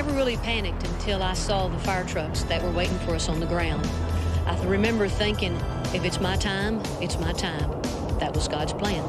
never really panicked until I saw the fire trucks that were waiting for us on the ground. I remember thinking, if it's my time, it's my time. That was God's plan.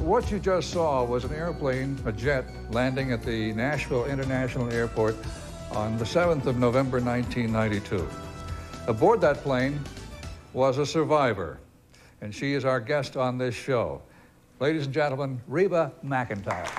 What you just saw was an airplane, a jet, landing at the Nashville International Airport on the 7th of November, 1992. Aboard that plane was a survivor, and she is our guest on this show. Ladies and gentlemen, Reba McEntire.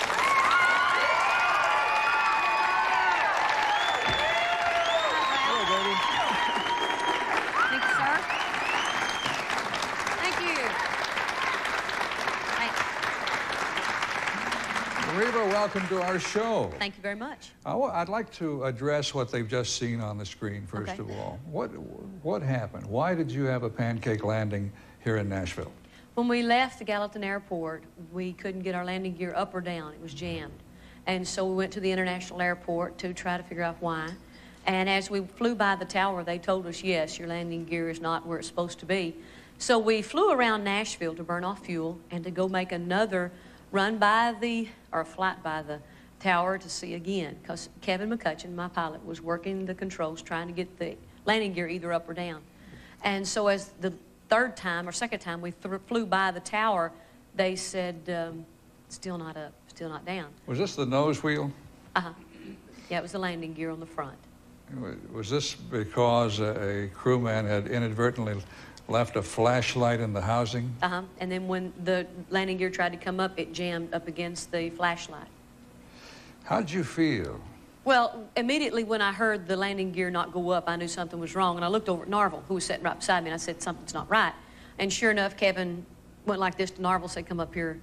Reba, welcome to our show. Thank you very much. I'd like to address what they've just seen on the screen, first of all. What happened? Why did you have a pancake landing here in Nashville? When we left the Gallatin Airport, we couldn't get our landing gear up or down. It was jammed. And so we went to the International Airport to try to figure out why. And as we flew by the tower, they told us, yes, your landing gear is not where it's supposed to be. So we flew around Nashville to burn off fuel and to go make another run by or flight by the tower to see again, because Kevin McCutcheon, my pilot, was working the controls trying to get the landing gear either up or down. And so as the second time we flew by the tower, they said, still not up, still not down. Was this the nose wheel? Uh-huh. Yeah, it was the landing gear on the front. Was this because a crewman had inadvertently left a flashlight in the housing? Uh-huh. And then when the landing gear tried to come up, it jammed up against the flashlight. How did you feel? Well, immediately when I heard the landing gear not go up, I knew something was wrong. And I looked over at Narvel, who was sitting right beside me, and I said, something's not right. And sure enough, Kevin went like this to Narvel, said, come up here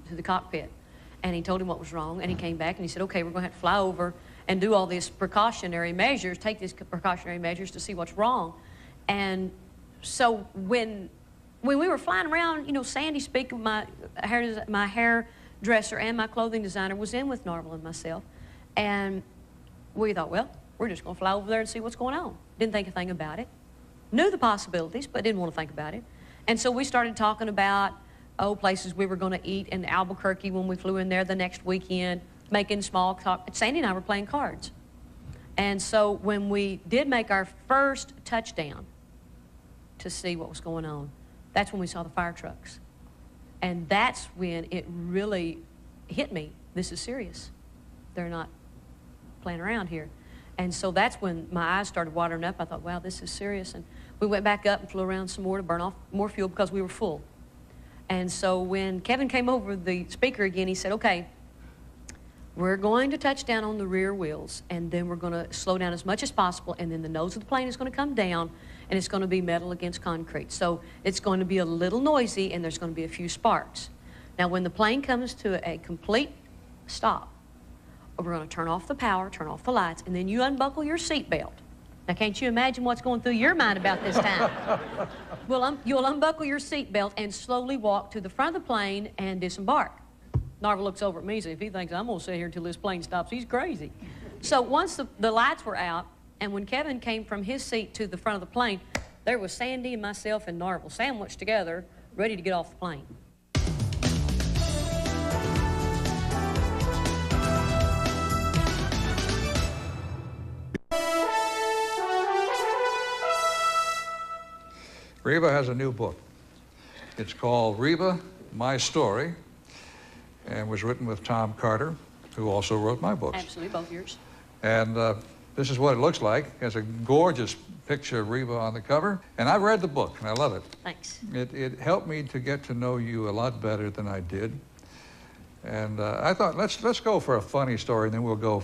to the cockpit. And he told him what was wrong, and he came back and he said, okay, we're going to have to fly over and do all these precautionary measures, take these precautionary measures to see what's wrong. And so when we were flying around, you know, Sandy Speaker, my hairdresser and my clothing designer was in with Narvel and myself. And we thought, well, we're just going to fly over there and see what's going on. Didn't think a thing about it. Knew the possibilities, but didn't want to think about it. And so we started talking about, places we were going to eat in Albuquerque when we flew in there the next weekend, making small talk. Sandy and I were playing cards. And so when we did make our first touchdown to see what was going on, that's when we saw the fire trucks. And that's when it really hit me. This is serious. They're not playing around here. And so that's when my eyes started watering up. I thought, wow, this is serious. And we went back up and flew around some more to burn off more fuel because we were full. And so when Kevin came over the speaker again, he said, okay, we're going to touch down on the rear wheels, and then we're going to slow down as much as possible, and then the nose of the plane is going to come down, and it's going to be metal against concrete. So it's going to be a little noisy, and there's going to be a few sparks. Now, when the plane comes to a complete stop, we're going to turn off the power, turn off the lights, and then you unbuckle your seatbelt. Now, can't you imagine what's going through your mind about this time? Well, you'll unbuckle your seatbelt and slowly walk to the front of the plane and disembark. Narvel looks over at me and says, if he thinks I'm going to sit here until this plane stops, he's crazy. So once the lights were out, and when Kevin came from his seat to the front of the plane, there was Sandy and myself and Narvel sandwiched together, ready to get off the plane. Reba has a new book. It's called Reba, My Story, and was written with Tom Carter, who also wrote my books. Absolutely, both yours. And this is what it looks like. It has a gorgeous picture of Reba on the cover. And I've read the book, and I love it. Thanks. It helped me to get to know you a lot better than I did. And I thought, let's go for a funny story, and then we'll go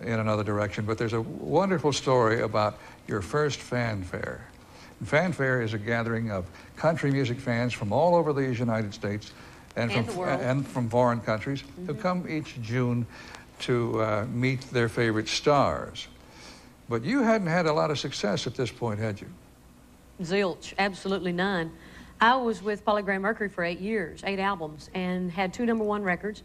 in another direction. But there's a wonderful story about your first fanfare. And fanfare is a gathering of country music fans from all over the United States and from foreign countries who come each June to meet their favorite stars. But you hadn't had a lot of success at this point, had you? Zilch, absolutely none. I was with Polygram Mercury for 8 years, 8 albums, and had 2 #1 records.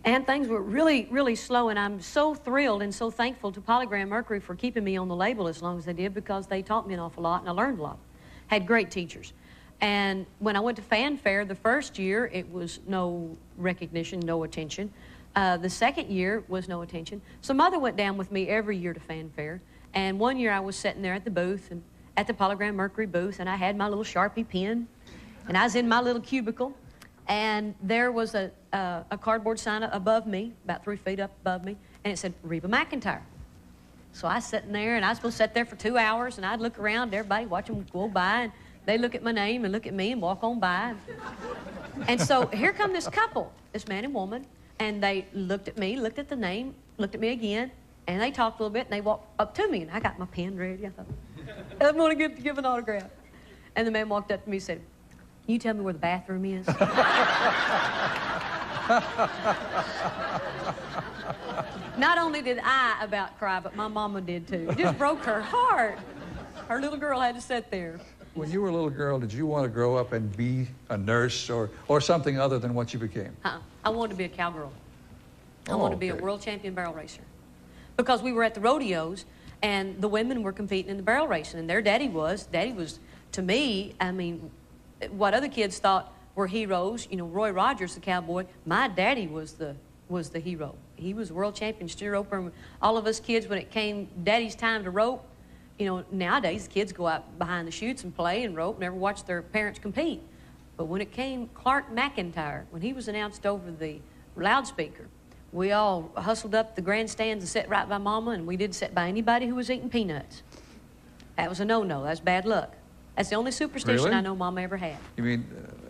And things were really, really slow, and I'm so thrilled and so thankful to Polygram Mercury for keeping me on the label as long as they did, because they taught me an awful lot, and I learned a lot. Had great teachers. And when I went to Fanfare the first year, it was no recognition, no attention. The second year was no attention. So Mother went down with me every year to Fanfare, and one year I was sitting there at the booth, and at the Polygram Mercury booth, and I had my little Sharpie pen, and I was in my little cubicle, and there was a cardboard sign above me, about 3 feet up above me, and it said, Reba McEntire. So I was sitting there, and I was supposed to sit there for 2 hours, and I'd look around, everybody watch them go by, and they'd look at my name and look at me and walk on by. And so here come this couple, this man and woman, and they looked at me, looked at the name, looked at me again, and they talked a little bit, and they walked up to me, and I got my pen ready. I thought, I'm going to give an autograph. And the man walked up to me and said, can you tell me where the bathroom is? Not only did I about cry, but my mama did too. It just broke her heart. Her little girl had to sit there. When you were a little girl, did you want to grow up and be a nurse or something other than what you became? I wanted to be a cowgirl. I wanted to be a world champion barrel racer. Because we were at the rodeos, and the women were competing in the barrel racing, and their daddy was, to me, I mean, what other kids thought were heroes, you know, Roy Rogers, the cowboy, my daddy was the hero. He was world champion steer roper, and all of us kids, when it came daddy's time to rope, you know, nowadays kids go out behind the chutes and play and rope, never watch their parents compete. But when it came Clark McEntire, when he was announced over the loudspeaker, we all hustled up the grandstands and sat right by Mama, and we didn't sit by anybody who was eating peanuts. That was a no-no. That's bad luck. That's the only superstition Really? I know Mama ever had. You mean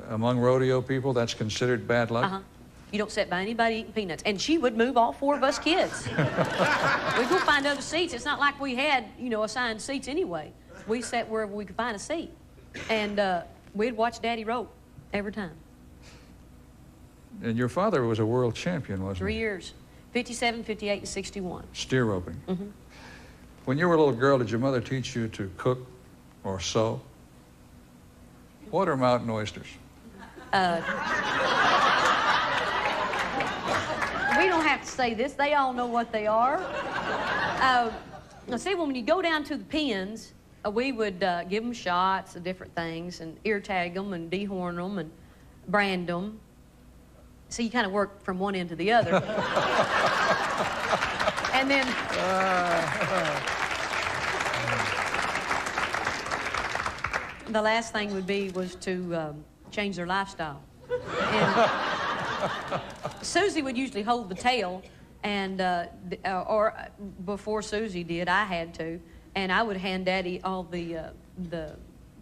among rodeo people, that's considered bad luck? Uh-huh. You don't sit by anybody eating peanuts. And she would move all 4 of us kids. We'd go find other seats. It's not like we had, you know, assigned seats anyway. We sat wherever we could find a seat. And we'd watch Daddy rope every time. And your father was a world champion, wasn't he? 3 years. 57, 58, and 61. Steer roping. Mm-hmm. When you were a little girl, did your mother teach you to cook or sew? What are mountain oysters? We don't have to say this. They all know what they are. See, when you go down to the pens, we would give them shots of different things and ear tag them and dehorn them and brand them. So you kind of work from one end to the other. And then... the last thing was to change their lifestyle. And Susie would usually hold the tail, and or before Susie did, I had to, and I would hand Daddy all the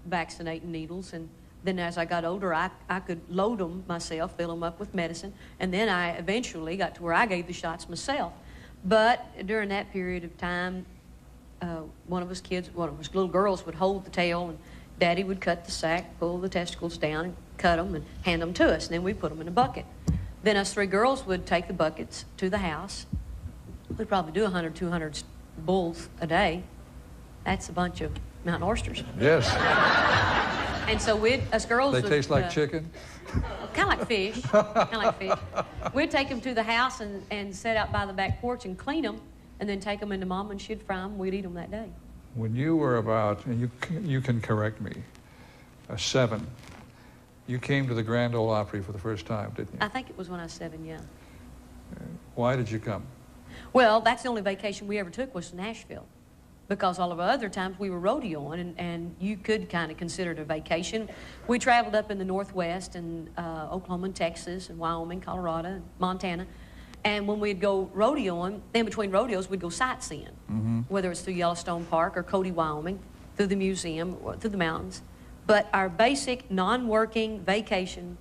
vaccinating needles, and then as I got older, I could load them myself, fill them up with medicine, and then I eventually got to where I gave the shots myself. But during that period of time, one of us little girls would hold the tail, and Daddy would cut the sack, pull the testicles down, and cut them and hand them to us, and then we'd put them in a bucket. Then us 3 girls would take the buckets to the house. We'd probably do 100, 200 bulls a day. That's a bunch of mountain oysters. Yes. And so us girls They taste like chicken? Kind of like fish. Kind of like fish. We'd take them to the house and set out by the back porch and clean them, and then take them into Mama, and she'd fry them. We'd eat them that day. When you were about, and you can correct me, 7, you came to the Grand Ole Opry for the first time, didn't you? I think it was when I was 7, yeah. Why did you come? Well, that's the only vacation we ever took was to Nashville. Because all of our other times we were rodeoing, and you could kind of consider it a vacation. We traveled up in the Northwest, and Oklahoma and Texas, and Wyoming, Colorado, and Montana. And when we'd go rodeoing, in between rodeos, we'd go sightseeing, whether it's through Yellowstone Park or Cody, Wyoming, through the museum, or through the mountains. But our basic non-working vacation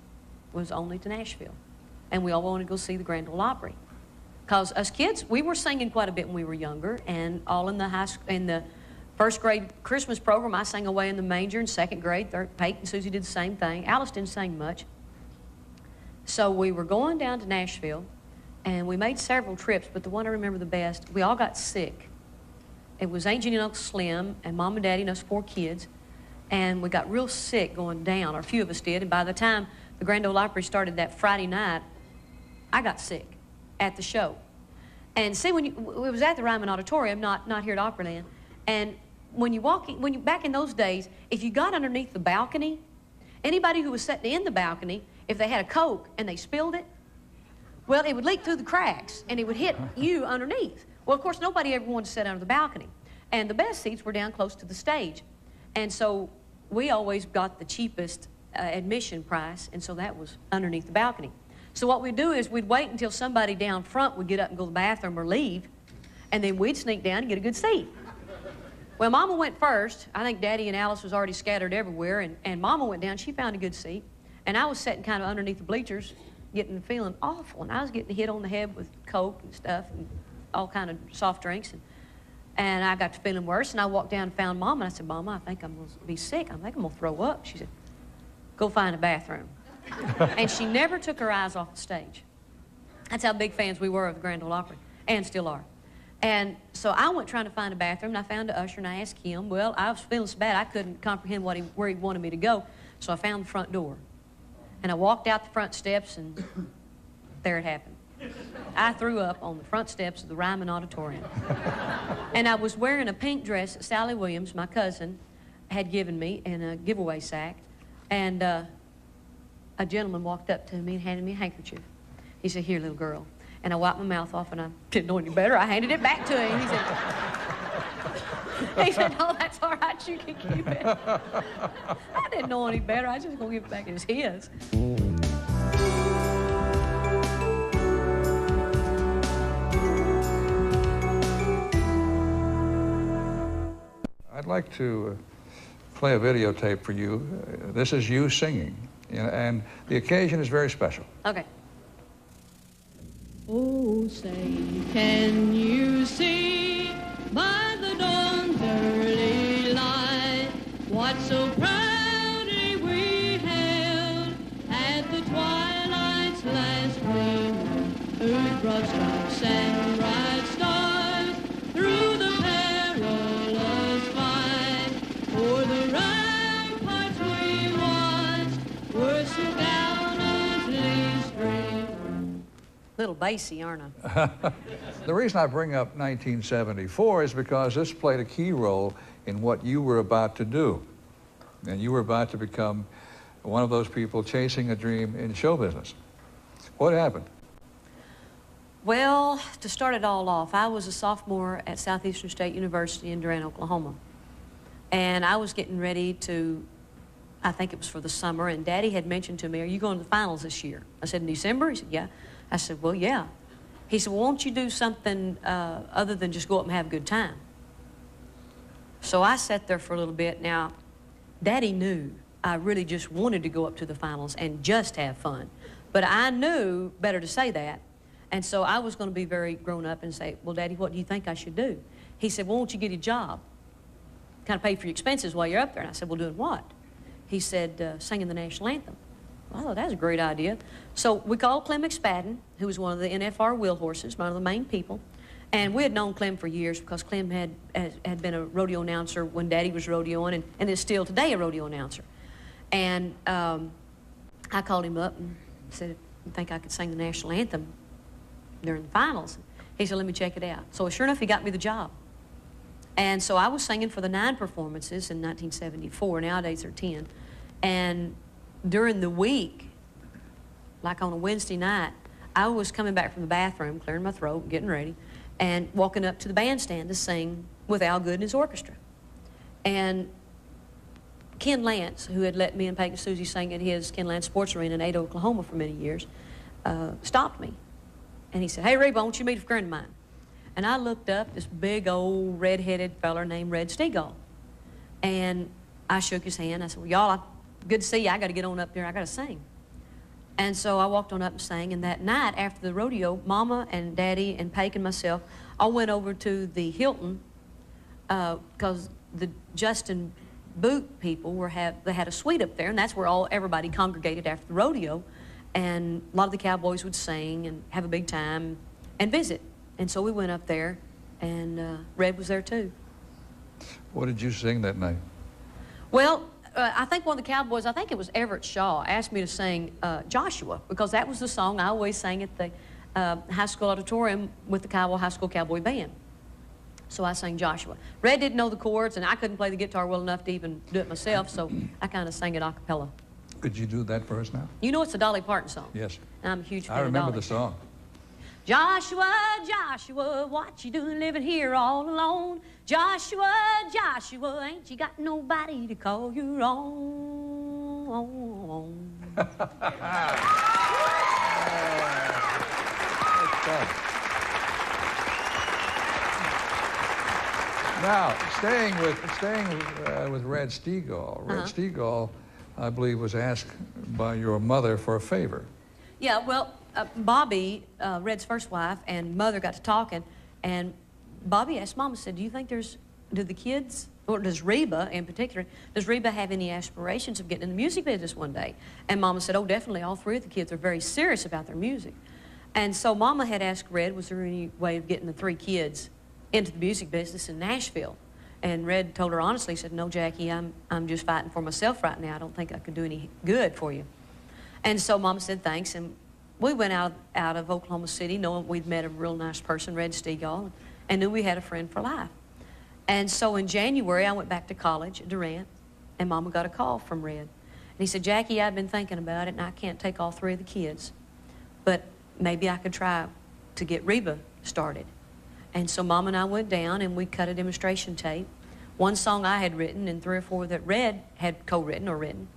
was only to Nashville. And we all wanted to go see the Grand Ole Opry. Because us kids, we were singing quite a bit when we were younger, and all in the first grade Christmas program, I sang Away in the Manger. In 2nd grade, Pate and Susie did the same thing. Alice didn't sing much. So we were going down to Nashville, And we made several trips, but the one I remember the best, we all got sick. It was Aunt Jenny and Uncle Slim and Mom and Daddy and us 4 kids. And we got real sick going down, or a few of us did. And by the time the Grand Ole Opry started that Friday night, I got sick at the show. And see, it was at the Ryman Auditorium, not here at Opryland. And when you back in those days, if you got underneath the balcony, anybody who was sitting in the balcony, if they had a Coke and they spilled it, well, it would leak through the cracks and it would hit you underneath. Well, of course, nobody ever wanted to sit under the balcony. And the best seats were down close to the stage. And so we always got the cheapest admission price, and so that was underneath the balcony. So what we'd do is we'd wait until somebody down front would get up and go to the bathroom or leave, and then we'd sneak down and get a good seat. Well, Mama went first. I think Daddy and Alice was already scattered everywhere, and Mama went down. She found a good seat, and I was sitting kind of underneath the bleachers, feeling awful, and I was getting hit on the head with Coke and stuff and all kind of soft drinks, and I got to feeling worse, and I walked down and found Mama, and I said, Mama, I think I'm going to be sick. I think I'm going to throw up. She said, go find a bathroom. And she never took her eyes off the stage. That's how big fans we were of the Grand Ole Opry, and still are. And so I went trying to find a bathroom, and I found an usher, and I asked him. Well, I was feeling so bad, I couldn't comprehend where he wanted me to go, so I found the front door. And I walked out the front steps, and there it happened. I threw up on the front steps of the Ryman Auditorium. And I was wearing a pink dress that Sally Williams, my cousin, had given me in a giveaway sack. And a gentleman walked up to me and handed me a handkerchief. He said, here, little girl. And I wiped my mouth off, and I didn't know any better. I handed it back to him. He said, no, that's all right. You can keep it. I didn't know any better. I was just going to give it back. It was his. I'd like to play a videotape for you. This is you singing, and the occasion is very special. Okay. Oh, say, can you see by the dawn's early light what so proudly we hailed at the twilight's last gleam, whose broad stripes and bright stars through the perilous fight for the ramparts we watched were so gallantly streamed. Little bassy, aren't I? The reason I bring up 1974 is because this played a key role in what you were about to do. And you were about to become one of those people chasing a dream in show business. What happened? Well, to start it all off, I was a sophomore at Southeastern State University in Durant, Oklahoma. And I was getting ready to, I think it was for the summer, and Daddy had mentioned to me, are you going to the finals this year? I said, in December? He said, yeah. I said, well, yeah. He said, well, won't you do something other than just go up and have a good time? So I sat there for a little bit. Now, Daddy knew I really just wanted to go up to the finals and just have fun. But I knew better to say that. And so I was going to be very grown up and say, well, Daddy, what do you think I should do? He said, well, won't you get a job? Kind of pay for your expenses while you're up there. And I said, well, doing what? He said, singing the national anthem. Well, I thought that was a great idea. So we called Clem McSpadden, who was one of the NFR wheel horses, one of the main people. And we had known Clem for years because Clem had been a rodeo announcer when Daddy was rodeoing and is still today a rodeo announcer. And I called him up and said, you think I could sing the national anthem during the finals? He said, let me check it out. So sure enough, he got me the job. And so I was singing for the 9 performances in 1974. Nowadays they're 10. And during the week, like on a Wednesday night, I was coming back from the bathroom, clearing my throat, getting ready, and walking up to the bandstand to sing with Al Good and his orchestra. And Ken Lance, who had let me and Peggy Susie sing at his Ken Lance Sports Arena in Ada, Oklahoma for many years, stopped me. And he said, hey, Reba, won't you meet a friend of mine? And I looked up this big old red-headed feller named Red Stegall. And I shook his hand. I said, well, y'all, good to see you. I got to get on up there. I got to sing. And so I walked on up and sang. And that night after the rodeo, Mama and Daddy and Pake and myself all went over to the Hilton because the Justin Boot people they had a suite up there, and that's where everybody congregated after the rodeo. and a lot of the cowboys would sing and have a big time and visit. And so we went up there, and Red was there too. What did you sing that night? Well, I think one of the cowboys, I think it was Everett Shaw, asked me to sing Joshua, because that was the song I always sang at the high school auditorium with the High School Cowboy Band. So I sang Joshua. Red didn't know the chords, and I couldn't play the guitar well enough to even do it myself, so I kind of sang it a cappella. Could you do that for us now? You know it's a Dolly Parton song. Yes. And I'm a huge fan I of remember Dolly. the song. Joshua, Joshua, what you doing living here all alone? Joshua, Joshua, ain't you got nobody to call your own? That's fun. Now, staying with Red Steagall. Red Steagall, I believe, was asked by your mother for a favor. Yeah, well, Bobby, Red's first wife, and mother got to talking, and Bobby asked Mama, said, do you think do the kids, or does Reba in particular, does Reba have any aspirations of getting in the music business one day? And Mama said, oh, definitely, all three of the kids are very serious about their music. And so Mama had asked Red, was there any way of getting the three kids into the music business in Nashville? And Red told her honestly, said, no, Jackie, I'm just fighting for myself right now. I don't think I could do any good for you. And so Mama said thanks, and we went out of Oklahoma City knowing we'd met a real nice person, Red Steagall, and knew we had a friend for life. And so in January, I went back to college at Durant, and Mama got a call from Red. And he said, Jackie, I've been thinking about it, and I can't take all three of the kids, but maybe I could try to get Reba started. And so Mama and I went down, and we cut a demonstration tape. One song I had written, and 3 or 4 that Red had co-written or written.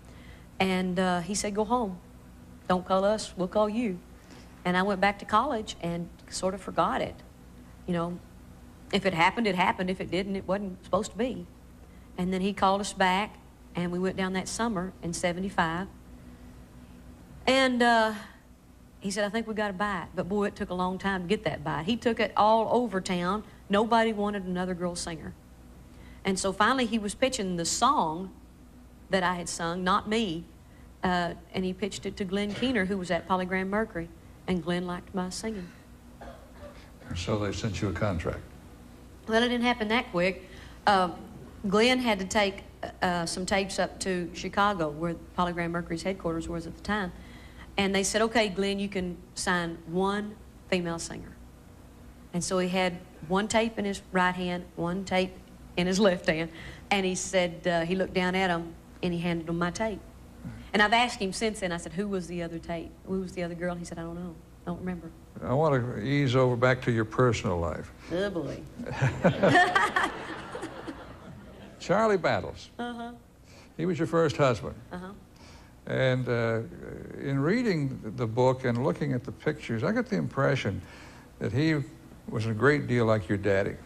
And he said, go home. Don't call us, we'll call you. And I went back to college and sort of forgot it. You know, if it happened, it happened. If it didn't, it wasn't supposed to be. And then he called us back, and we went down that summer in '75. And he said, I think we got a bite. But boy, it took a long time to get that bite. He took it all over town. Nobody wanted another girl singer. And so finally he was pitching the song that I had sung, not me, and he pitched it to Glenn Keener, who was at Polygram Mercury, and Glenn liked my singing. So they sent you a contract. Well, it didn't happen that quick. Glenn had to take some tapes up to Chicago, where Polygram Mercury's headquarters was at the time, and they said, okay, Glenn, you can sign one female singer. And so he had one tape in his right hand, one tape in his left hand, and he said, he looked down at him, and he handed him my tape. And I've asked him since then, I said, who was the other tape? Who was the other girl? He said, I don't know. I don't remember. I want to ease over back to your personal life. Oh, boy. Charlie Battles. Uh-huh. He was your first husband. Uh-huh. And in reading the book and looking at the pictures, I got the impression that he was a great deal like your daddy.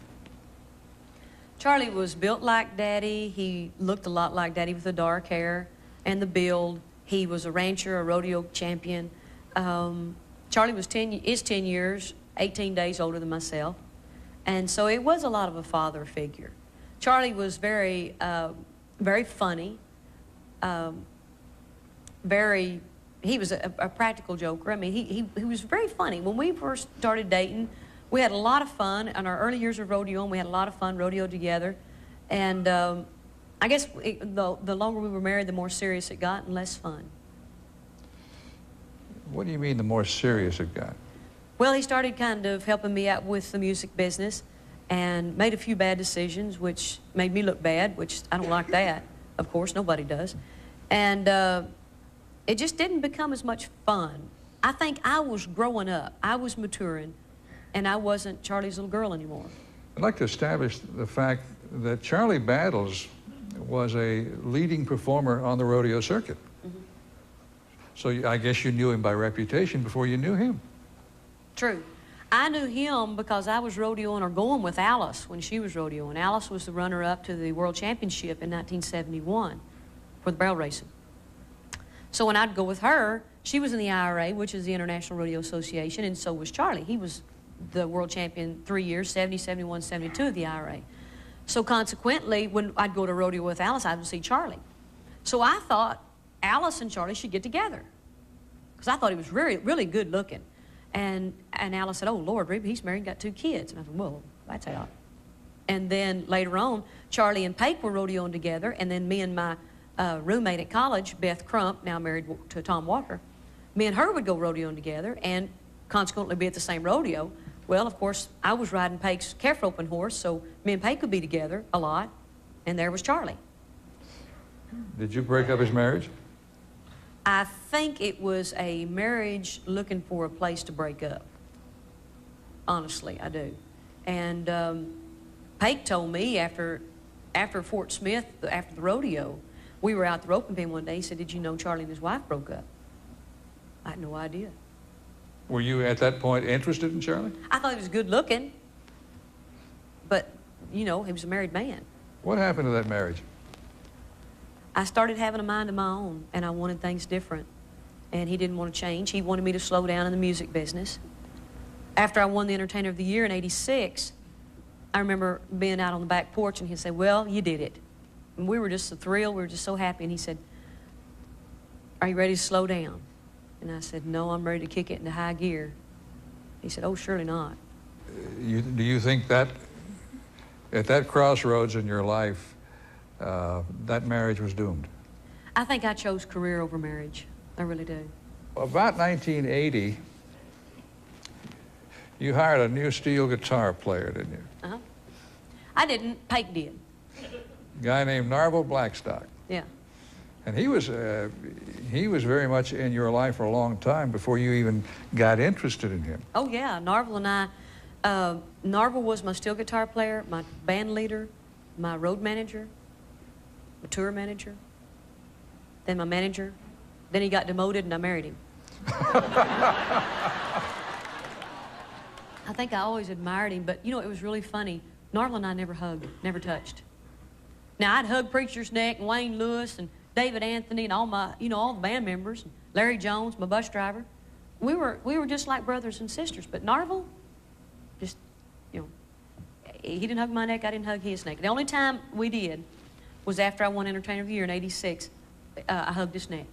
Charlie was built like Daddy. He looked a lot like Daddy with the dark hair and the build. He was a rancher, a rodeo champion. Charlie is 10 years, 18 days older than myself. And so it was a lot of a father figure. Charlie was very, very funny, he was a practical joker. I mean, he was very funny. When we first started dating, we had a lot of fun. In our early years of rodeoing, we had a lot of fun rodeoed together. And I guess the longer we were married, the more serious it got and less fun. What do you mean the more serious it got? Well, he started kind of helping me out with the music business and made a few bad decisions, which made me look bad, which I don't like that. Of course, nobody does. And it just didn't become as much fun. I think I was growing up. I was maturing, and I wasn't Charlie's little girl anymore. I'd like to establish the fact that Charlie Battles was a leading performer on the rodeo circuit. Mm-hmm. So I guess you knew him by reputation before you knew him. True. I knew him because I was rodeoing or going with Alice when she was rodeoing. Alice was the runner-up to the World Championship in 1971 for the barrel racing. So when I'd go with her, she was in the IRA, which is the International Rodeo Association, and so was Charlie. He was the world champion 3 years, 70, 71, 72 of the IRA. So consequently, when I'd go to rodeo with Alice, I would see Charlie. So I thought Alice and Charlie should get together. because I thought he was really good looking. And Alice said, oh, Lord, Reba, he's married and got 2 kids. And I said, well, that's out. And then later on, Charlie and Paik were rodeoing together, and then me and my roommate at college, Beth Crump, now married to Tom Walker, me and her would go rodeoing together and consequently be at the same rodeo. Well, of course, I was riding Paik's calf roping horse, so me and Paik would be together a lot, and there was Charlie. Did you break up his marriage? I think it was a marriage looking for a place to break up. Honestly, I do. And Paik told me after Fort Smith, after the rodeo, we were out the roping pen one day. He said, did you know Charlie and his wife broke up? I had no idea. Were you at that point interested in Charlie? I thought he was good looking, but, you know, he was a married man. What happened to that marriage? I started having a mind of my own, and I wanted things different. And he didn't want to change. He wanted me to slow down in the music business. After I won the Entertainer of the Year in '86, I remember being out on the back porch, and he'd say, well, you did it. And we were just so thrilled. We were just so happy. And he said, are you ready to slow down? And I said, no, I'm ready to kick it into high gear. He said, oh, surely not. Do you think that at that crossroads in your life, that marriage was doomed? I think I chose career over marriage. I really do. About 1980, you hired a new steel guitar player, didn't you? Uh-huh. I didn't. Paik did. A guy named Narvel Blackstock. Yeah. And he was very much in your life for a long time before you even got interested in him. Oh, yeah. Narvel and I, Narvel was my steel guitar player, my band leader, my road manager, my tour manager, then my manager. Then he got demoted and I married him. I think I always admired him, but, you know, it was really funny. Narvel and I never hugged, never touched. Now, I'd hug Preacher's Neck and Wayne Lewis and David Anthony and all my, you know, all the band members, and Larry Jones, my bus driver. We were just like brothers and sisters, but Narvel, just, you know, he didn't hug my neck, I didn't hug his neck. The only time we did was after I won Entertainer of the Year in '86, I hugged his neck,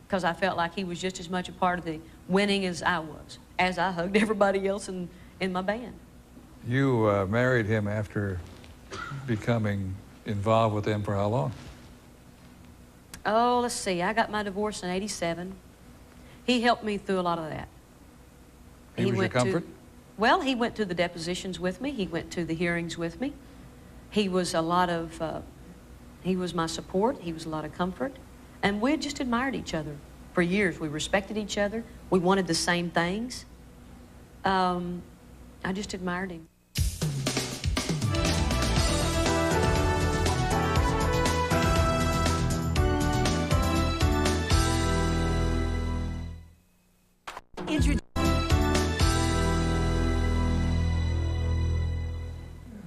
because I felt like he was just as much a part of the winning as I was, as I hugged everybody else in my band. You married him after becoming involved with them for how long? Oh, let's see. I got my divorce in '87. He helped me through a lot of that. He was your comfort? Well, he went to the depositions with me. He went to the hearings with me. He was he was my support. He was a lot of comfort. And we had just admired each other for years. We respected each other. We wanted the same things. I just admired him.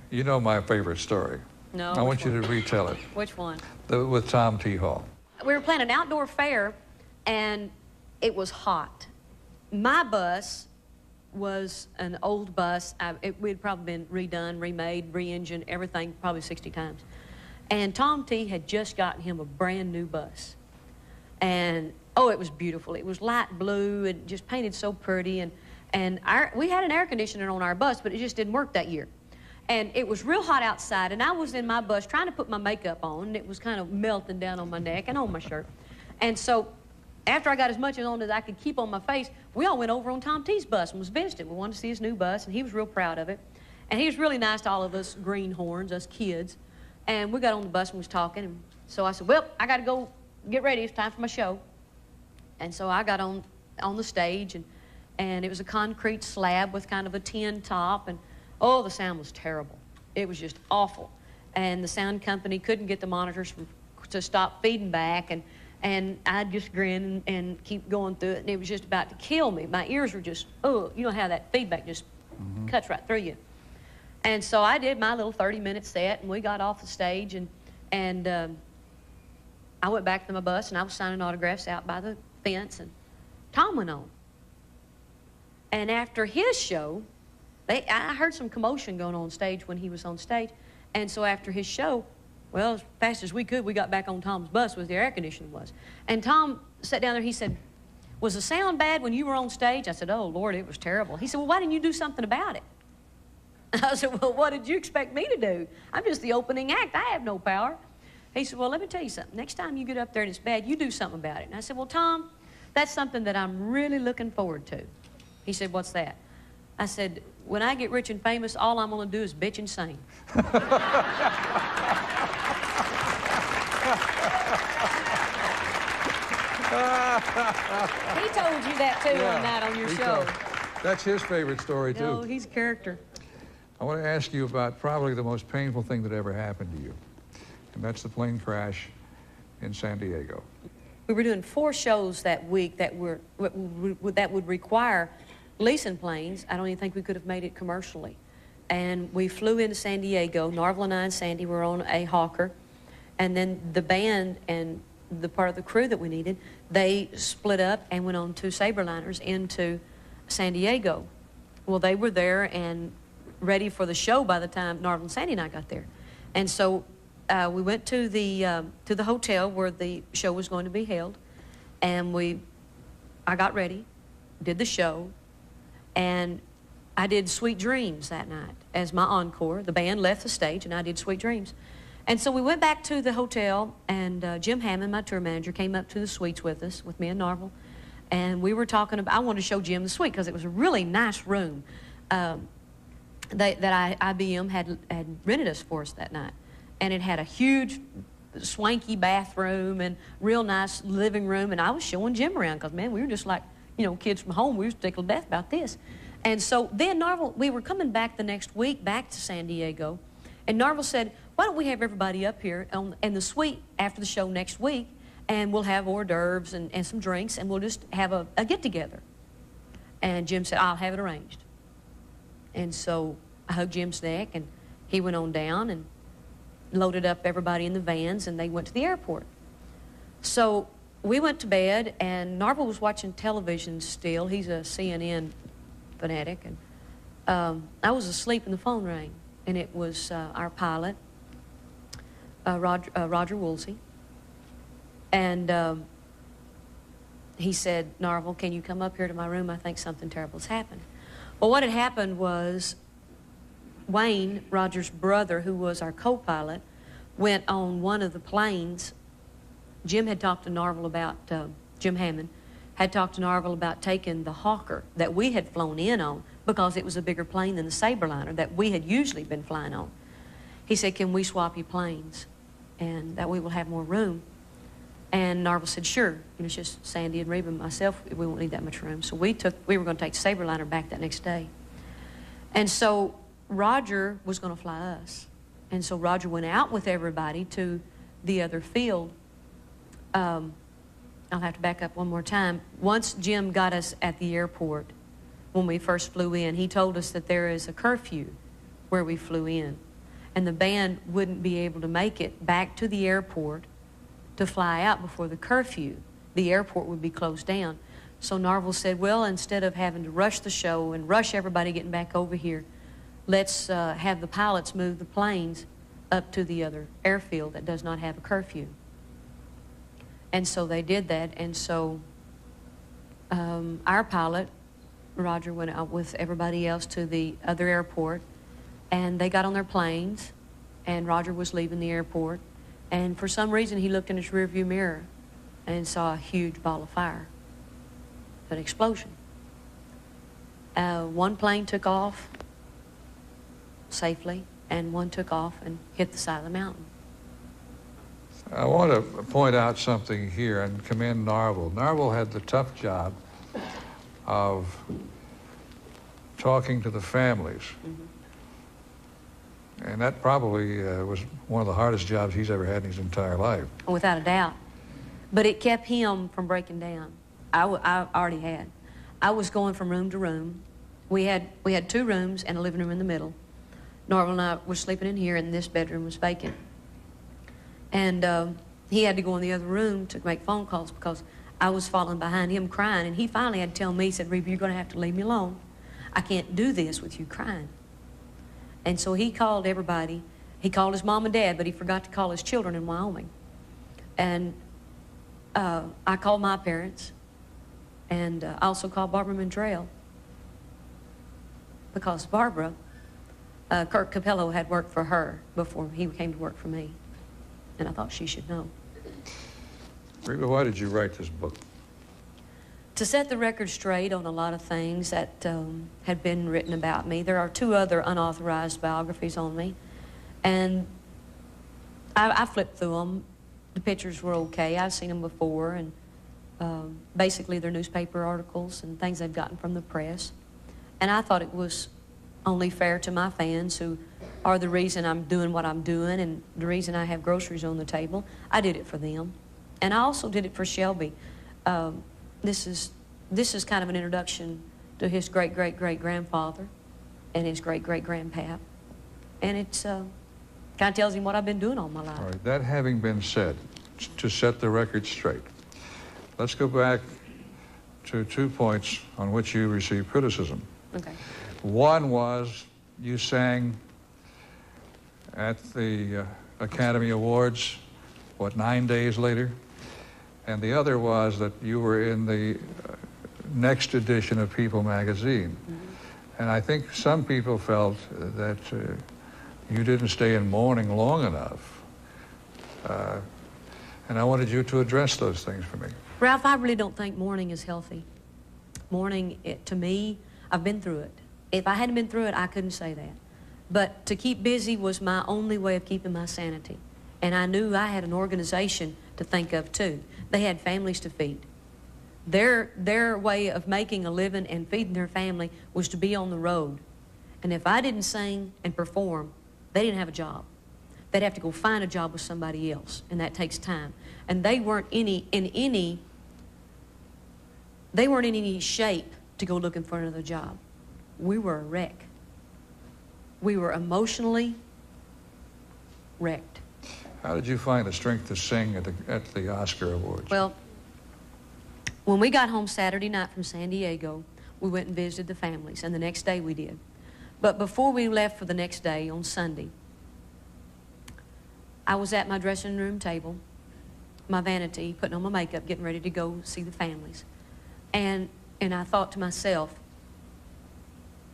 You know my favorite story. No. I want you to retell it. Which one? With Tom T. Hall. We were playing an outdoor fair, and it was hot. My bus was an old bus. We'd probably been redone, remade, re-engined, everything probably 60 times. And Tom T. had just gotten him a brand new bus. And, oh, it was beautiful. It was light blue and just painted so pretty. And we had an air conditioner on our bus, but it just didn't work that year. And it was real hot outside, and I was in my bus trying to put my makeup on, and it was kind of melting down on my neck and on my shirt. And so after I got as much on as I could keep on my face, we all went over on Tom T.'s bus and was visiting. We wanted to see his new bus, and he was real proud of it. And he was really nice to all of us greenhorns, us kids. And we got on the bus and was talking, and so I said, well, I got to go get ready. It's time for my show. And so I got on the stage, and it was a concrete slab with kind of a tin top, and oh, the sound was terrible. It was just awful. And the sound company couldn't get the monitors to stop feeding back, and I'd just grin and keep going through it, and it was just about to kill me. My ears were just, oh, you know how that feedback just cuts right through you. And so I did my little 30-minute set, and we got off the stage, and I went back to my bus, and I was signing autographs out by the fence, and Tom went on. And after his show, I heard some commotion going on stage when he was on stage. And so after his show, well, as fast as we could, we got back on Tom's bus where the air conditioning was. And Tom sat down there, he said, was the sound bad when you were on stage? I said, oh, Lord, it was terrible. He said, well, why didn't you do something about it? I said, well, what did you expect me to do? I'm just the opening act. I have no power. He said, well, let me tell you something. Next time you get up there and it's bad, you do something about it. And I said, well, Tom, that's something that I'm really looking forward to. He said, what's that? I said, when I get rich and famous, all I'm going to do is bitch and sing. He told you that, too, one night on your show. That's his favorite story, too. No, he's a character. I want to ask you about probably the most painful thing that ever happened to you, and that's the plane crash in San Diego. We were doing 4 shows that week that would require leasing planes. I don't even think we could have made it commercially. And we flew into San Diego. Narvel and I and Sandy were on a Hawker. And then the band and the part of the crew that we needed, they split up and went on 2 Saberliners into San Diego. Well, they were there and ready for the show by the time Narvel and Sandy and I got there. And so we went to the hotel where the show was going to be held, and I got ready, did the show, and I did Sweet Dreams that night as my encore. The band left the stage, and I did Sweet Dreams. And so we went back to the hotel, and Jim Hammond, my tour manager, came up to the suites with us, with me and Narvel, and we were talking about, I wanted to show Jim the suite because it was a really nice room that IBM had rented us for us that night. And it had a huge, swanky bathroom and real nice living room, and I was showing Jim around because, man, we were just like, you know, kids from home. We were tickled to death about this. And so then Narvel, we were coming back the next week back to San Diego, and Narvel said, why don't we have everybody up here in the suite after the show next week, and we'll have hors d'oeuvres and some drinks, and we'll just have a get-together. And Jim said, I'll have it arranged. And so I hugged Jim's neck, and he went on down and loaded up everybody in the vans, and they went to the airport. So we went to bed, and Narvel was watching television still. He's a CNN fanatic, and I was asleep, and the phone rang, and it was our pilot, Roger Woolsey, and he said, Narvel, can you come up here to my room? I think something terrible's happened. Well, what had happened was Wayne, Roger's brother, who was our co-pilot, went on one of the planes. Jim had talked to Narvel about, Jim Hammond, had talked to Narvel about taking the Hawker that we had flown in on because it was a bigger plane than the Saberliner that we had usually been flying on. He said, can we swap you planes? And that way we'll have more room. And Narvel said, sure. You know, it's just Sandy and Reba and myself. We won't need that much room. So we were going to take the Saberliner back that next day. And so Roger was going to fly us. And so Roger went out with everybody to the other field. I'll have to back up one more time. Once Jim got us at the airport, when we first flew in, he told us that there is a curfew where we flew in. And the band wouldn't be able to make it back to the airport to fly out before the curfew. The airport would be closed down. So Narvel said, well, instead of having to rush the show and rush everybody getting back over here, let's have the pilots move the planes up to the other airfield that does not have a curfew. And so they did that, and so our pilot, Roger, went out with everybody else to the other airport, and they got on their planes, and Roger was leaving the airport, and for some reason he looked in his rearview mirror and saw a huge ball of fire, an explosion. One plane took off safely, and one took off and hit the side of the mountain. I want to point out something here and commend Narvel. Narvel had the tough job of talking to the families. Mm-hmm. And that probably was one of the hardest jobs he's ever had in his entire life. Without a doubt. But it kept him from breaking down. I already had. I was going from room to room. We had 2 rooms and a living room in the middle. Narvel and I were sleeping in here, and this bedroom was vacant. And he had to go in the other room to make phone calls because I was falling behind him crying. And he finally had to tell me, he said, Reba, you're going to have to leave me alone. I can't do this with you crying. And so he called everybody. He called his mom and dad, but he forgot to call his children in Wyoming. And I called my parents. And I also called Barbara Mandrell because Barbara, Kurt Capello had worked for her before he came to work for me. And I thought she should know. Reba, why did you write this book? To set the record straight on a lot of things that had been written about me. There are 2 other unauthorized biographies on me. And I flipped through them. The pictures were okay. I've seen them before. And basically, they're newspaper articles and things they've gotten from the press. And I thought it was only fair to my fans, who are the reason I'm doing what I'm doing and the reason I have groceries on the table. I did it for them. And I also did it for Shelby. This is kind of an introduction to his great-great-great-grandfather and his great-great-grandpap. And it's kind of tells him what I've been doing all my life. All right, that having been said, to set the record straight, let's go back to 2 points on which you received criticism. Okay. One was you sang at the Academy Awards, 9 days later? And the other was that you were in the next edition of People magazine. Mm-hmm. And I think some people felt that you didn't stay in mourning long enough. And I wanted you to address those things for me. Ralph, I really don't think mourning is healthy. Mourning, to me, I've been through it. If I hadn't been through it, I couldn't say that. But to keep busy was my only way of keeping my sanity. And I knew I had an organization to think of, too. They had families to feed. Their way of making a living and feeding their family was to be on the road. And if I didn't sing and perform, they didn't have a job. They'd have to go find a job with somebody else, and that takes time. And they weren't in any shape to go looking for another job. We were a wreck. We were emotionally wrecked. How did you find the strength to sing at the Oscar Awards? Well, when we got home Saturday night from San Diego, we went and visited the families, and the next day we did. But before we left for the next day, on Sunday, I was at my dressing room table, my vanity, putting on my makeup, getting ready to go see the families. And I thought to myself,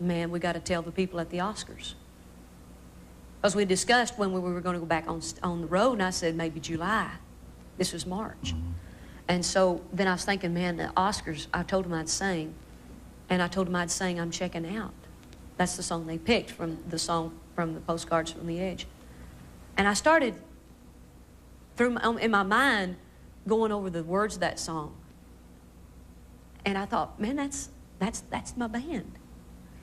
man, we got to tell the people at the Oscars. Because we discussed when we were going to go back on the road, and I said maybe July. This was March. And so then I was thinking, man, the Oscars, I told them I'd sing. And I told them I'd sing I'm Checking Out. That's the song they picked from the song from the Postcards from the Edge. And I started, in my mind, going over the words of that song. And I thought, man, that's my band.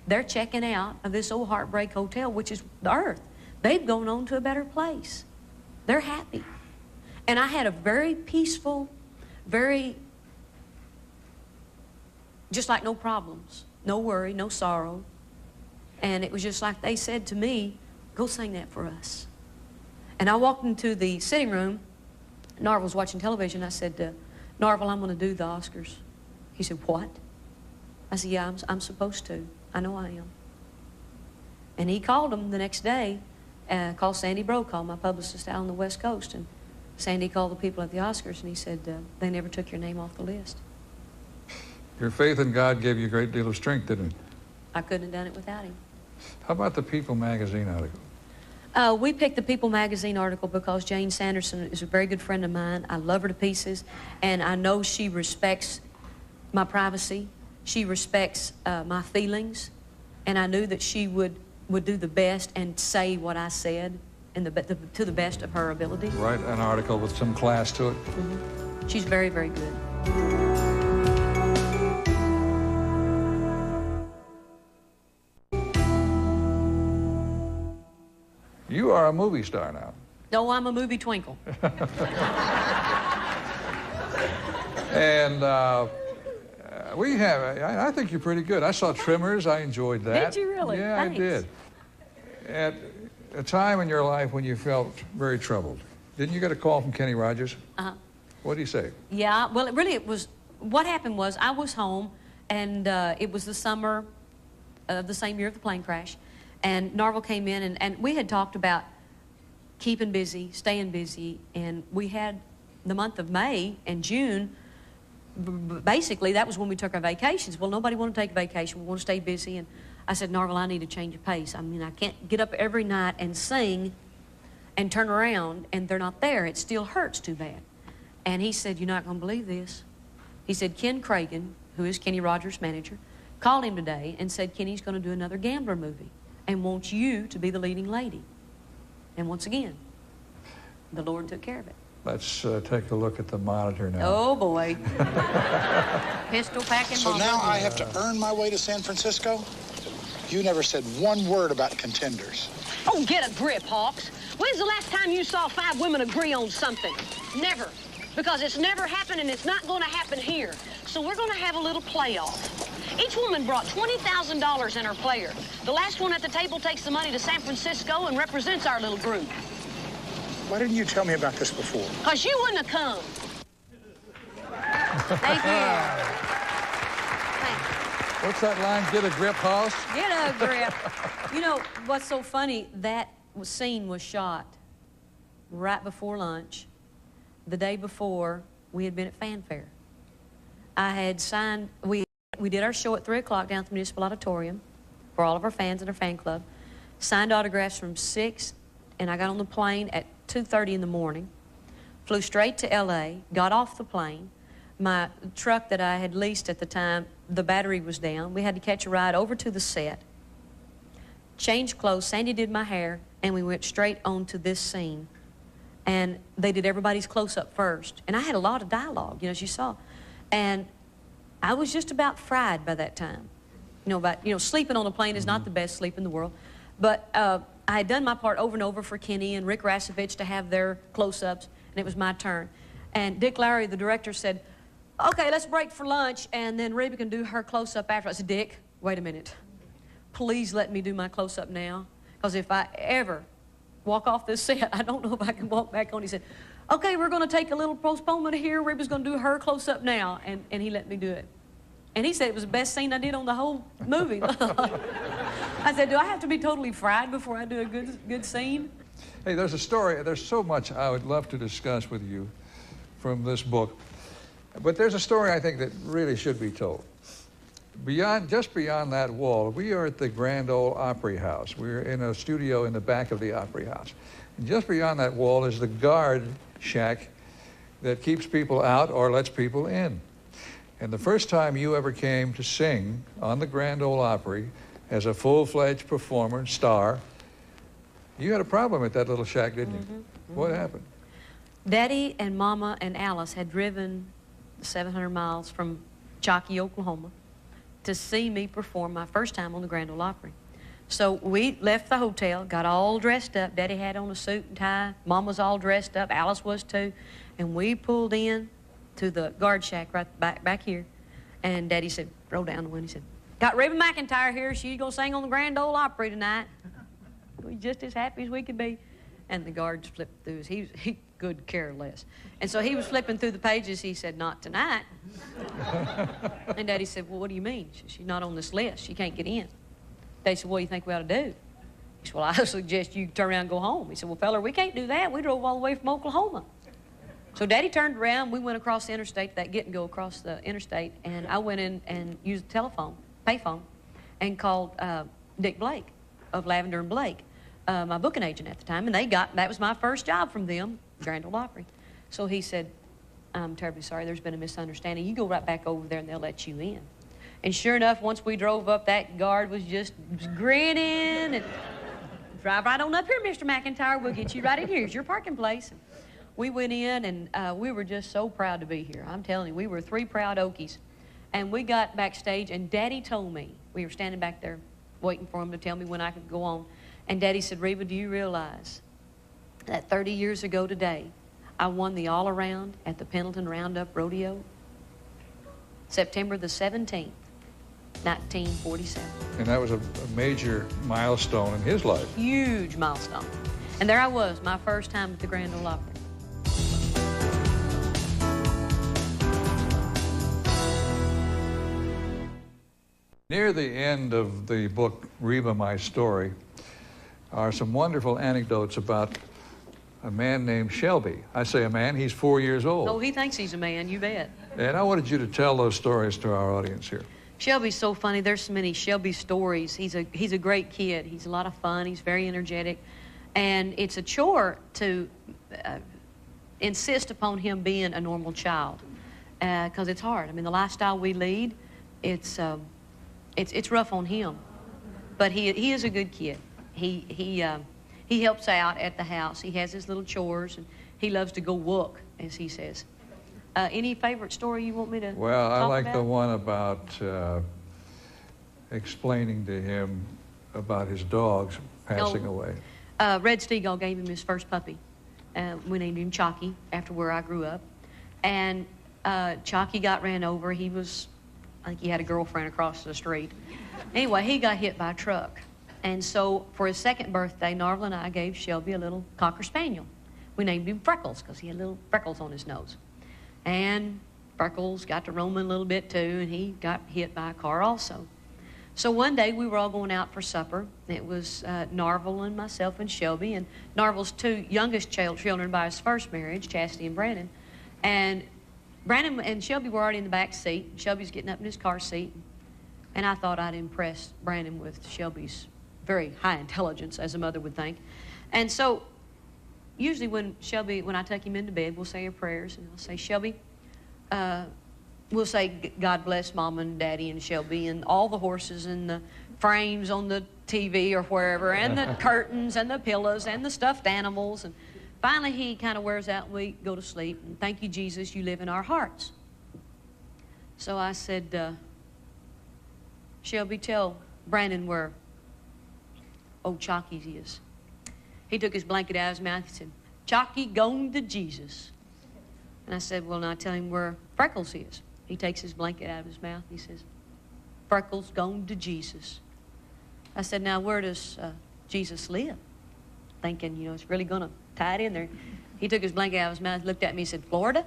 They're checking out of this old Heartbreak Hotel, which is the earth. They've gone on to a better place. They're happy. And I had a very peaceful, just like no problems, no worry, no sorrow. And it was just like they said to me, go sing that for us. And I walked into the sitting room. Narvel was watching television. I said, Narvel, I'm going to do the Oscars. He said, what? I said, yeah, I'm supposed to. I know I am. And he called him the next day, called Sandy Brokaw, my publicist out on the West Coast. And Sandy called the people at the Oscars, and he said, they never took your name off the list. Your faith in God gave you a great deal of strength, didn't it? I couldn't have done it without him. How about the People magazine article? We picked the People magazine article because Jane Sanderson is a very good friend of mine. I love her to pieces, and I know she respects my privacy. She respects my feelings, and I knew that she would do the best and say what I said to the best of her ability. Write an article with some class to it. Mm-hmm. She's very, very good. You are a movie star now. No, I'm a movie twinkle. And we have, I think you're pretty good. I saw Trimmers, I enjoyed that. Did you really? Yeah, Thanks. I did. At a time in your life when you felt very troubled, didn't you get a call from Kenny Rogers? Uh-huh. What did he say? Yeah, well, what happened was I was home, and it was the summer of the same year of the plane crash, and Narvel came in, and we had talked about keeping busy, staying busy, and we had the month of May and June basically, that was when we took our vacations. Well, nobody wanted to take a vacation. We want to stay busy. And I said, Norval, I need a change of pace. I mean, I can't get up every night and sing and turn around and they're not there. It still hurts too bad. And he said, you're not going to believe this. He said, Ken Cragen, who is Kenny Rogers' manager, called him today and said, Kenny's going to do another Gambler movie and wants you to be the leading lady. And once again, the Lord took care of it. Let's take a look at the monitor now. Oh, boy. Pistol packing. So now I have to earn my way to San Francisco? You never said one word about contenders. Oh, get a grip, Hawks. When's the last time you saw 5 women agree on something? Never. Because it's never happened and it's not going to happen here. So we're going to have a little playoff. Each woman brought $20,000 in her player. The last one at the table takes the money to San Francisco and represents our little group. Why didn't you tell me about this before? Because you wouldn't have come. Thank you. What's that line? Get a grip, Hoss? Get a grip. You know, what's so funny, that scene was shot right before lunch. The day before, we had been at Fanfare. I had signed, we did our show at 3 o'clock down at the Municipal Auditorium for all of our fans and our fan club. Signed autographs from 6, and I got on the plane at 2:30 in the morning. Flew straight to L.A., got off the plane. My truck that I had leased at the time, the battery was down. We had to catch a ride over to the set. Changed clothes, Sandy did my hair, and we went straight on to this scene. And they did everybody's close-up first. And I had a lot of dialogue, you know, as you saw. And I was just about fried by that time. Sleeping on a plane is not the best sleep in the world. But I had done my part over and over for Kenny and Rick Rasovich to have their close-ups, and it was my turn. And Dick Lowry, the director, said, okay, let's break for lunch, and then Reba can do her close-up after. I said, Dick, wait a minute. Please let me do my close-up now, because if I ever walk off this set, I don't know if I can walk back on. He said, okay, we're going to take a little postponement here. Reba's going to do her close-up now, and he let me do it. And he said it was the best scene I did on the whole movie. I said, do I have to be totally fried before I do a good scene? Hey, there's a story. There's so much I would love to discuss with you from this book. But there's a story I think that really should be told. Just beyond that wall, we are at the Grand Ole Opry House. We're in a studio in the back of the Opry House. And just beyond that wall is the guard shack that keeps people out or lets people in. And the first time you ever came to sing on the Grand Ole Opry as a full-fledged performer, star, you had a problem at that little shack, didn't you? Mm-hmm. What happened? Daddy and Mama and Alice had driven 700 miles from Chalky, Oklahoma, to see me perform my first time on the Grand Ole Opry. So we left the hotel, got all dressed up. Daddy had on a suit and tie. Mom was all dressed up. Alice was too. And we pulled in to the guard shack right back here. And Daddy said, roll down the window. He said, got Reba McEntire here. She's going to sing on the Grand Ole Opry tonight. We just as happy as we could be. And the guards flipped through. He could care less. And so he was flipping through the pages. He said, not tonight. And Daddy said, well, what do you mean? She's not on this list. She can't get in. Daddy said, what do you think we ought to do? He said, well, I suggest you turn around and go home. He said, well, feller, we can't do that. We drove all the way from Oklahoma. So Daddy turned around. We went across the interstate, that get and go across the interstate, and I went in and used the telephone, payphone, and called Dick Blake of Lavender and Blake, my booking agent at the time, and that was my first job from them, Grand Ole Opry. So he said, I'm terribly sorry, there's been a misunderstanding. You go right back over there and they'll let you in. And sure enough, once we drove up, that guard was just grinning and drive right on up here, Mr. McEntire. We'll get you right in here. Here's your parking place. And we went in, and we were just so proud to be here. I'm telling you, we were 3 proud Okies. And we got backstage, and Daddy told me, we were standing back there waiting for him to tell me when I could go on. And Daddy said, Reba, do you realize that 30 years ago today, I won the all-around at the Pendleton Roundup Rodeo? September the 17th, 1947. And that was a major milestone in his life. Huge milestone. And there I was, my first time at the Grand Ole Opry. Near the end of the book, Reba, My Story, are some wonderful anecdotes about a man named Shelby. I say a man, he's 4 years old. Oh, he thinks he's a man, you bet. And I wanted you to tell those stories to our audience here. Shelby's so funny. There's so many Shelby stories. He's a great kid. He's a lot of fun. He's very energetic. And it's a chore to insist upon him being a normal child because it's hard. I mean, the lifestyle we lead, it's rough on him. But he is a good kid. He helps out at the house. He has his little chores, and he loves to go walk, as he says. Any favorite story you want me to Well, I talk like about? the one about explaining to him about his dogs passing away. Red Steagle gave him his first puppy. We named him Chalky, after where I grew up. And Chalky got ran over. I think he had a girlfriend across the street. Anyway, he got hit by a truck. And so for his second birthday, Narvel and I gave Shelby a little Cocker Spaniel. We named him Freckles because he had little freckles on his nose. And Freckles got to roaming a little bit too, and he got hit by a car also. So one day we were all going out for supper. It was Narvel and myself and Shelby, and Narvel's two youngest children by his first marriage, Chastity and Brandon. And Brandon and Shelby were already in the back seat. Shelby's getting up in his car seat. And I thought I'd impress Brandon with Shelby's very high intelligence, as a mother would think. And so usually when I take him into bed, we'll say our prayers, and I'll say, Shelby, we'll say, God bless Mom and Daddy and Shelby and all the horses and the frames on the TV or wherever, and the curtains and the pillows and the stuffed animals. And finally he kind of wears out and we go to sleep. And thank you, Jesus, you live in our hearts. So I said, Shelby, tell Brandon where old Chalky's is. He took his blanket out of his mouth and said, Chalky gone to Jesus. And I said, well, now tell him where Freckles is. He takes his blanket out of his mouth. He says, Freckles gone to Jesus. I said, now where does Jesus live? Thinking, it's really going to tie it in there. He took his blanket out of his mouth, looked at me, and said, Florida?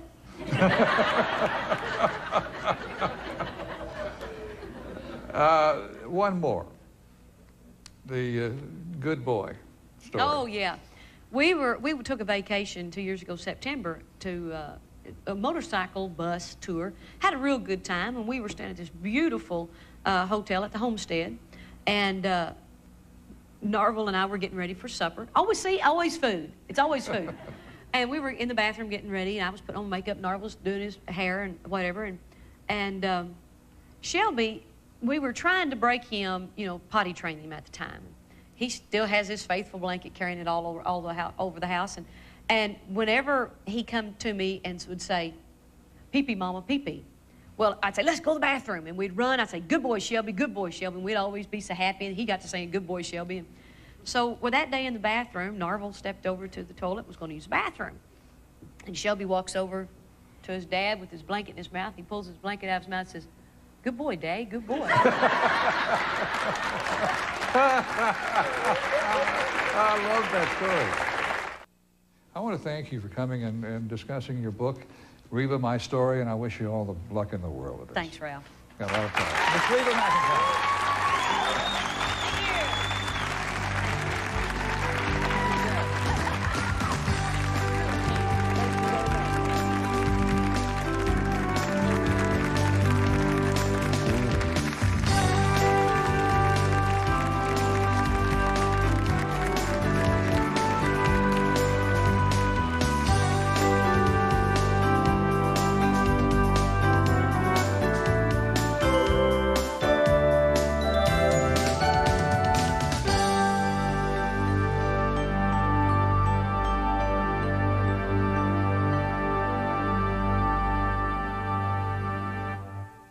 One more. The good boy story. Oh, yeah. We took a vacation 2 years ago, September, to a motorcycle bus tour. Had a real good time, and we were staying at this beautiful hotel at the Homestead. And Narvel and I were getting ready for supper. Always food. It's always food. And we were in the bathroom getting ready, and I was putting on makeup. Narvel was doing his hair and whatever. And Shelby, we were trying to break him, potty train him at the time. He still has his faithful blanket, carrying it all over the house. And whenever he come to me and would say, pee-pee, Mama, pee-pee, well, I'd say, let's go to the bathroom. And we'd run. I'd say, good boy, Shelby, good boy, Shelby. And we'd always be so happy. And he got to saying, good boy, Shelby. And so that day in the bathroom, Narvel stepped over to the toilet, was going to use the bathroom. And Shelby walks over to his dad with his blanket in his mouth. He pulls his blanket out of his mouth and says, good boy, Dad, good boy. I love that story. I want to thank you for coming and discussing your book, Reba, My Story, and I wish you all the luck in the world with it. Thanks, Ralph. Got a lot of time. Miss Reba McEntire.